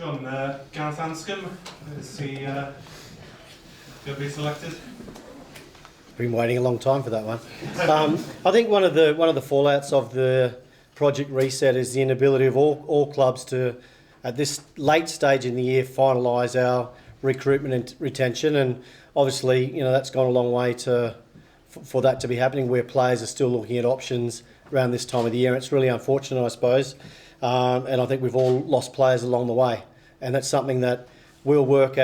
John, Gareth Anscombe, is he going to be selected? Been waiting a long time for that one. I think one of the fallouts of the Project Reset is the inability of all clubs to, at this late stage in the year, finalise our recruitment and retention, and obviously, that's gone a long way for that to be happening, where players are still looking at options around this time of the year. It's really unfortunate, I suppose, and I think we've all lost players along the way, and that's something that we'll work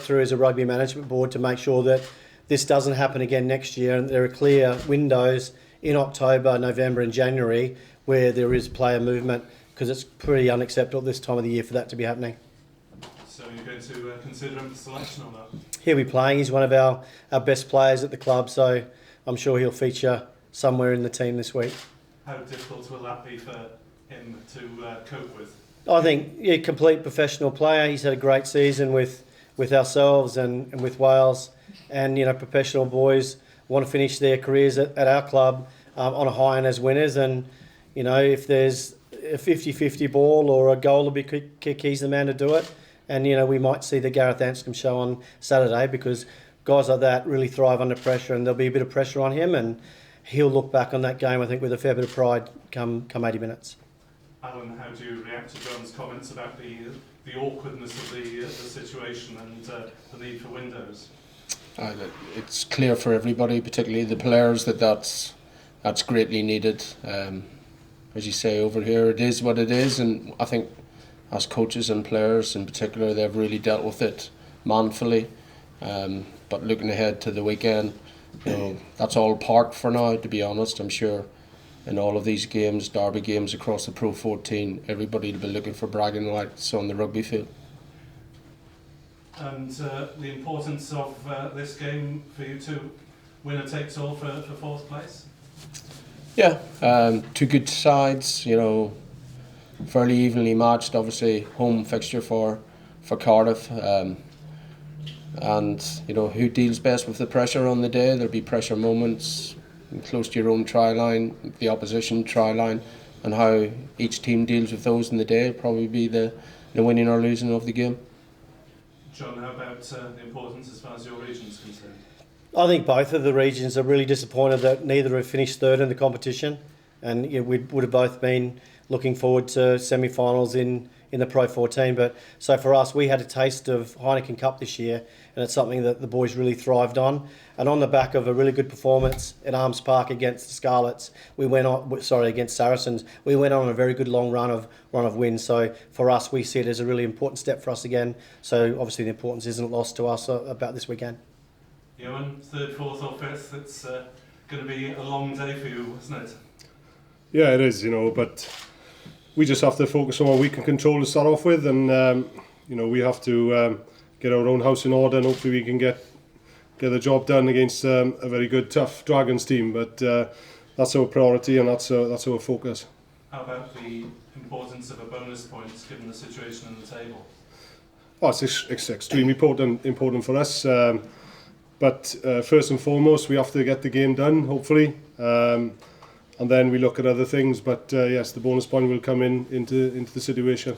through as a rugby management board to make sure that this doesn't happen again next year, and there are clear windows in October, November and January where there is player movement, because it's pretty unacceptable this time of the year for that to be happening. So you're going to consider him for selection or not? He'll be playing. He's one of our best players at the club, so I'm sure he'll feature somewhere in the team this week. How difficult will that be for him to cope with? I think, complete professional player. He's had a great season with ourselves and with Wales, and professional boys want to finish their careers at our club on a high and as winners, and if there's a 50-50 ball or a goal to be kick, he's the man to do it. And we might see the Gareth Anscombe show on Saturday, because guys like that really thrive under pressure, and there'll be a bit of pressure on him, and he'll look back on that game, I think, with a fair bit of pride come 80 minutes. Alan, how do you react to John's comments about the awkwardness of the situation and the need for windows? It's clear for everybody, particularly the players, that's greatly needed. As you say, over here it is what it is, and I think as coaches and players in particular, they've really dealt with it manfully. But looking ahead to the weekend, that's all parked for now, to be honest. I'm sure in all of these games, derby games across the Pro 14, everybody will be looking for bragging rights on the rugby field. And the importance of this game for you two, winner takes all for fourth place? Yeah, two good sides, fairly evenly matched. Obviously, home fixture for Cardiff, and who deals best with the pressure on the day. There'll be pressure moments close to your own try line, the opposition try line, and how each team deals with those in the day will probably be the winning or losing of the game. John, how about the importance as far as your region is concerned? I think both of the regions are really disappointed that neither have finished third in the competition, and we would have both been looking forward to semi-finals in the Pro 14. But so for us, we had a taste of Heineken Cup this year, and it's something that the boys really thrived on. And on the back of a really good performance at Arms Park against the Scarlets, against Saracens, we went on a very good long run of wins. So for us, we see it as a really important step for us again. So obviously the importance isn't lost to us about this weekend. Ewan, third, fourth or fifth, it's going to be a long day for you, isn't it? Yeah, it is, but we just have to focus on what we can control to start off with, and we have to get our own house in order, and hopefully we can get the job done against a very good, tough Dragons team. But that's our priority, and that's our focus. How about the importance of a bonus point given the situation on the table? Oh, it's extremely important for us. But first and foremost, we have to get the game done, hopefully, and then we look at other things. But yes, the bonus point will come into the situation.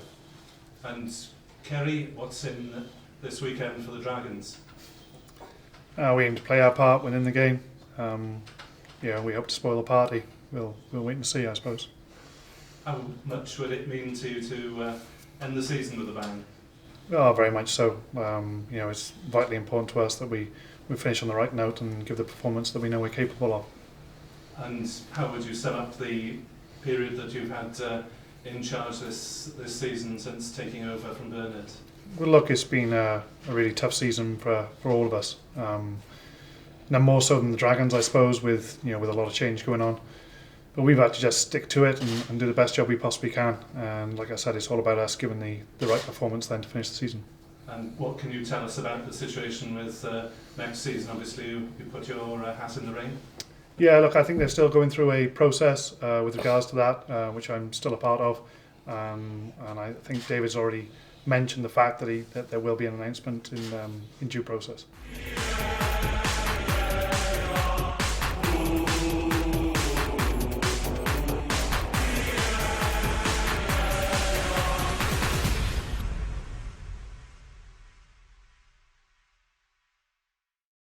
And Kerry, what's in this weekend for the Dragons? We aim to play our part within the game. We hope to spoil the party. We'll wait and see, I suppose. How much would it mean to you to end the season with a bang? Oh, very much so. It's vitally important to us that we finish on the right note and give the performance that we know we're capable of. And how would you sum up the period that you've had in charge this season since taking over from Bernard? Well, look, it's been a really tough season for all of us. Now more so than the Dragons, I suppose, with a lot of change going on. But we've had to just stick to it and do the best job we possibly can. And like I said, it's all about us giving the right performance then to finish the season. And what can you tell us about the situation with next season? Obviously, you put your hat in the ring. Yeah, look, I think they're still going through a process with regards to that, which I'm still a part of. And I think David's already mentioned the fact that there will be an announcement in due process.